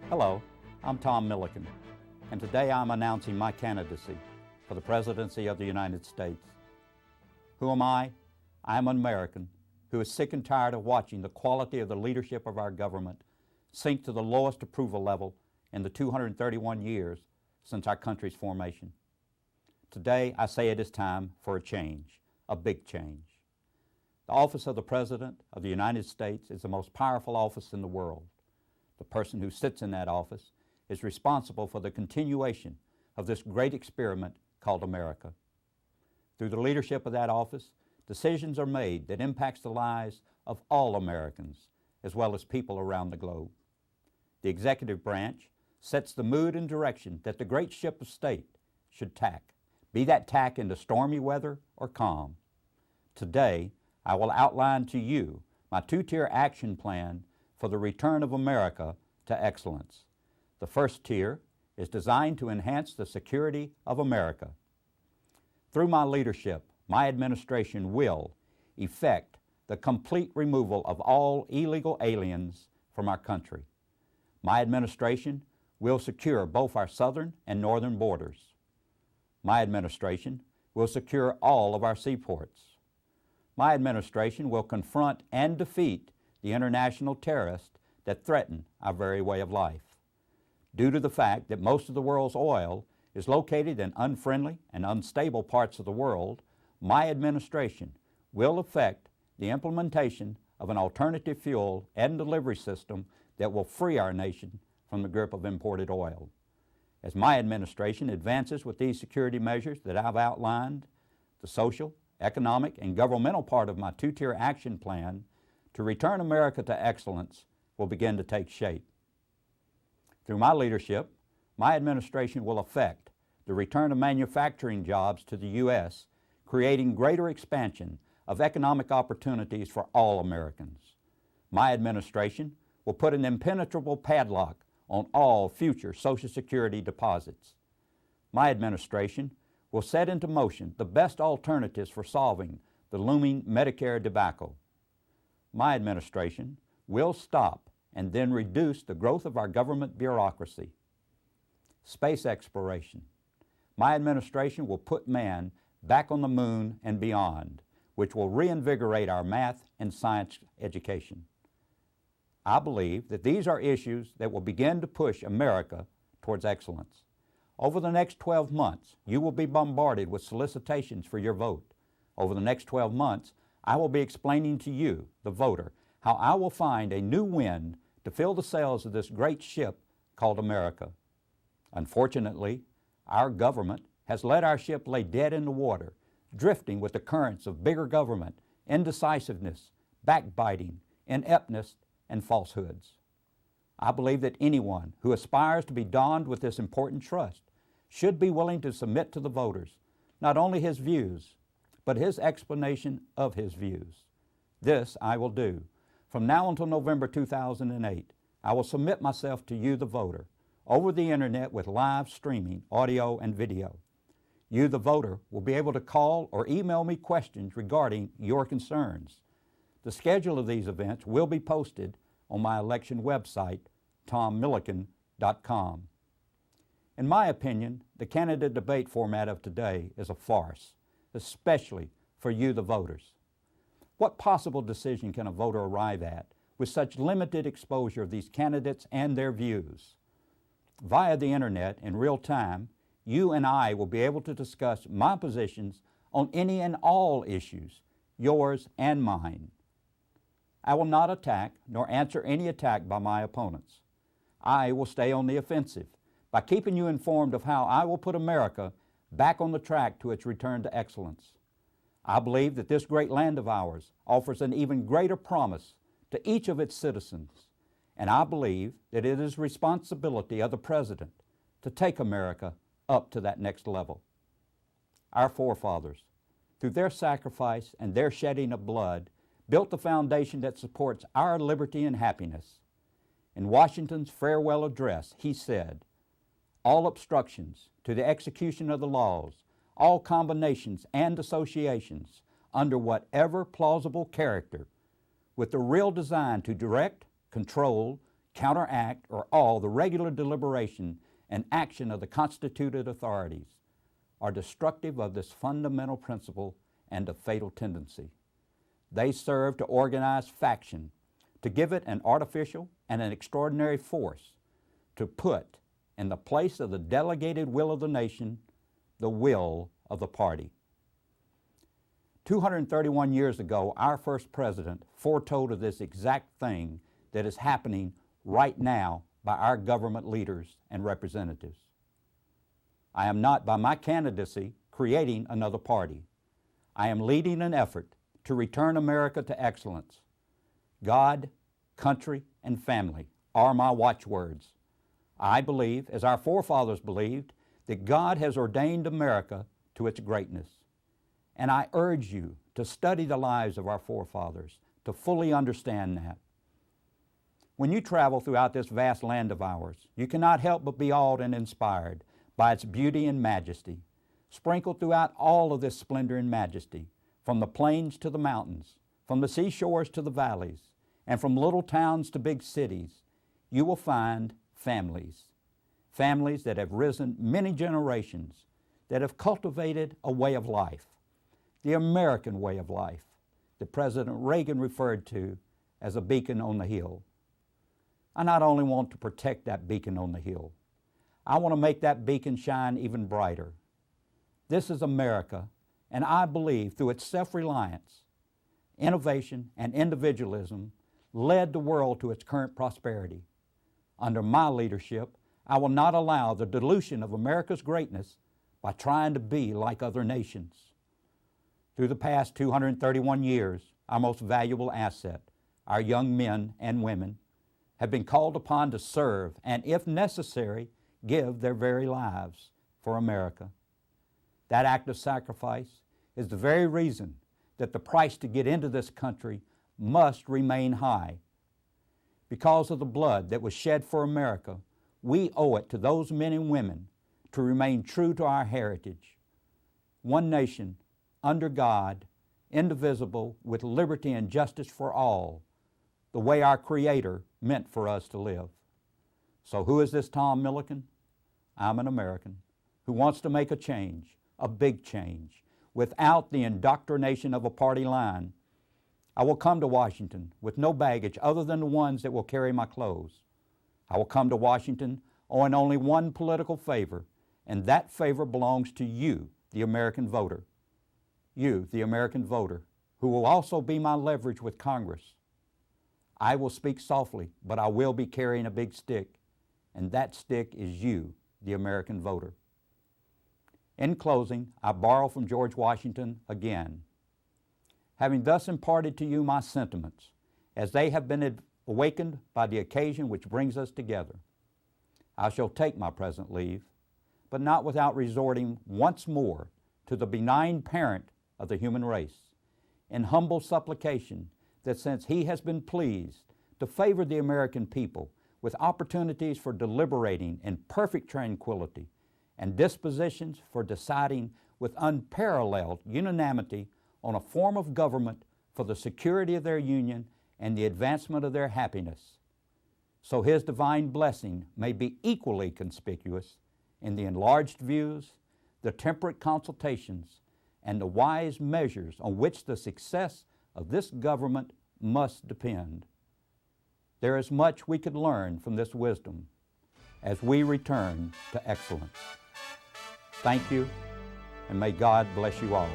Hello, I'm Tom Millican, and today I'm announcing my candidacy for the presidency of the United States. Who am I? I am an American who is sick and tired of watching the quality of the leadership of our government sink to the lowest approval level in the 231 years since our country's formation. Today, I say it is time for a change, a big change. The office of the President of the United States is the most powerful office in the world. The person who sits in that office is responsible for the continuation of this great experiment called America. Through the leadership of that office, decisions are made that impacts the lives of all Americans, as well as people around the globe. The executive branch sets the mood and direction that the great ship of state should tack, be that tack into stormy weather or calm. Today, I will outline to you my two-tier action plan for the return of America to excellence. The first tier is designed to enhance the security of America. Through my leadership, my administration will effect the complete removal of all illegal aliens from our country. My administration will secure both our southern and northern borders. My administration will secure all of our seaports. My administration will confront and defeat the international terrorists that threaten our very way of life. Due to the fact that most of the world's oil is located in unfriendly and unstable parts of the world, my administration will effect the implementation of an alternative fuel and delivery system that will free our nation from the grip of imported oil. As my administration advances with these security measures that I've outlined, the social, economic, and governmental part of my two-tier action plan to return America to excellence will begin to take shape. Through my leadership, my administration will effect the return of manufacturing jobs to the U.S., creating greater expansion of economic opportunities for all Americans. My administration will put an impenetrable padlock on all future Social Security deposits. My administration will set into motion the best alternatives for solving the looming Medicare debacle. My administration will stop and then reduce the growth of our government bureaucracy. Space exploration. My administration will put man back on the moon and beyond, which will reinvigorate our math and science education. I believe that these are issues that will begin to push America towards excellence. Over the next 12 months, you will be bombarded with solicitations for your vote. Over the next 12 months, I will be explaining to you, the voter, how I will find a new wind to fill the sails of this great ship called America. Unfortunately, our government has let our ship lay dead in the water, drifting with the currents of bigger government, indecisiveness, backbiting, ineptness, and falsehoods. I believe that anyone who aspires to be donned with this important trust should be willing to submit to the voters not only his views, but his explanation of his views. This I will do. From now until November 2008, I will submit myself to you, the voter, over the internet with live streaming, audio and video. You, the voter, will be able to call or email me questions regarding your concerns. The schedule of these events will be posted on my election website, tommillican.com. In my opinion, the candidate debate format of today is a farce, especially for you, the voters. What possible decision can a voter arrive at with such limited exposure of these candidates and their views? Via the internet in real time, you and I will be able to discuss my positions on any and all issues, yours and mine. I will not attack nor answer any attack by my opponents. I will stay on the offensive by keeping you informed of how I will put America back on the track to its return to excellence. I believe that this great land of ours offers an even greater promise to each of its citizens, and I believe that it is the responsibility of the President to take America up to that next level. Our forefathers, through their sacrifice and their shedding of blood, built the foundation that supports our liberty and happiness. In Washington's farewell address, he said, "All obstructions to the execution of the laws, all combinations and associations under whatever plausible character, with the real design to direct, control, counteract, or all the regular deliberation and action of the constituted authorities are destructive of this fundamental principle and a fatal tendency. They serve to organize faction, to give it an artificial and an extraordinary force, to put in the place of the delegated will of the nation, the will of the party. 231 years ago, our first president foretold of this exact thing that is happening right now by our government leaders and representatives. I am not, by my candidacy, creating another party. I am leading an effort to return America to excellence. God, country, and family are my watchwords. I believe, as our forefathers believed, that God has ordained America to its greatness. And I urge you to study the lives of our forefathers to fully understand that. When you travel throughout this vast land of ours, you cannot help but be awed and inspired by its beauty and majesty. Sprinkled throughout all of this splendor and majesty, from the plains to the mountains, from the seashores to the valleys, and from little towns to big cities, you will find families. Families that have risen many generations, that have cultivated a way of life, the American way of life that President Reagan referred to as a beacon on the hill. I not only want to protect that beacon on the hill, I want to make that beacon shine even brighter. This is America, and I believe through its self-reliance, innovation, and individualism led the world to its current prosperity. Under my leadership, I will not allow the dilution of America's greatness by trying to be like other nations. Through the past 231 years, our most valuable asset, our young men and women, have been called upon to serve and, if necessary, give their very lives for America. That act of sacrifice is the very reason that the price to get into this country must remain high. Because of the blood that was shed for America, we owe it to those men and women to remain true to our heritage. One nation, under God, indivisible, with liberty and justice for all, the way our Creator meant for us to live. So who is this Tom Millican? I'm an American who wants to make a change, a big change, without the indoctrination of a party line. I will come to Washington with no baggage other than the ones that will carry my clothes. I will come to Washington owing only one political favor, and that favor belongs to you, the American voter. You, the American voter, who will also be my leverage with Congress. I will speak softly, but I will be carrying a big stick, and that stick is you, the American voter. In closing, I borrow from George Washington again. Having thus imparted to you my sentiments, as they have been awakened by the occasion which brings us together, I shall take my present leave, but not without resorting once more to the benign parent of the human race, in humble supplication that since He has been pleased to favor the American people with opportunities for deliberating in perfect tranquility and dispositions for deciding with unparalleled unanimity on a form of government for the security of their union and the advancement of their happiness, so His divine blessing may be equally conspicuous in the enlarged views, the temperate consultations, and the wise measures on which the success of this government must depend. There is much we could learn from this wisdom as we return to excellence. Thank you, and may God bless you all.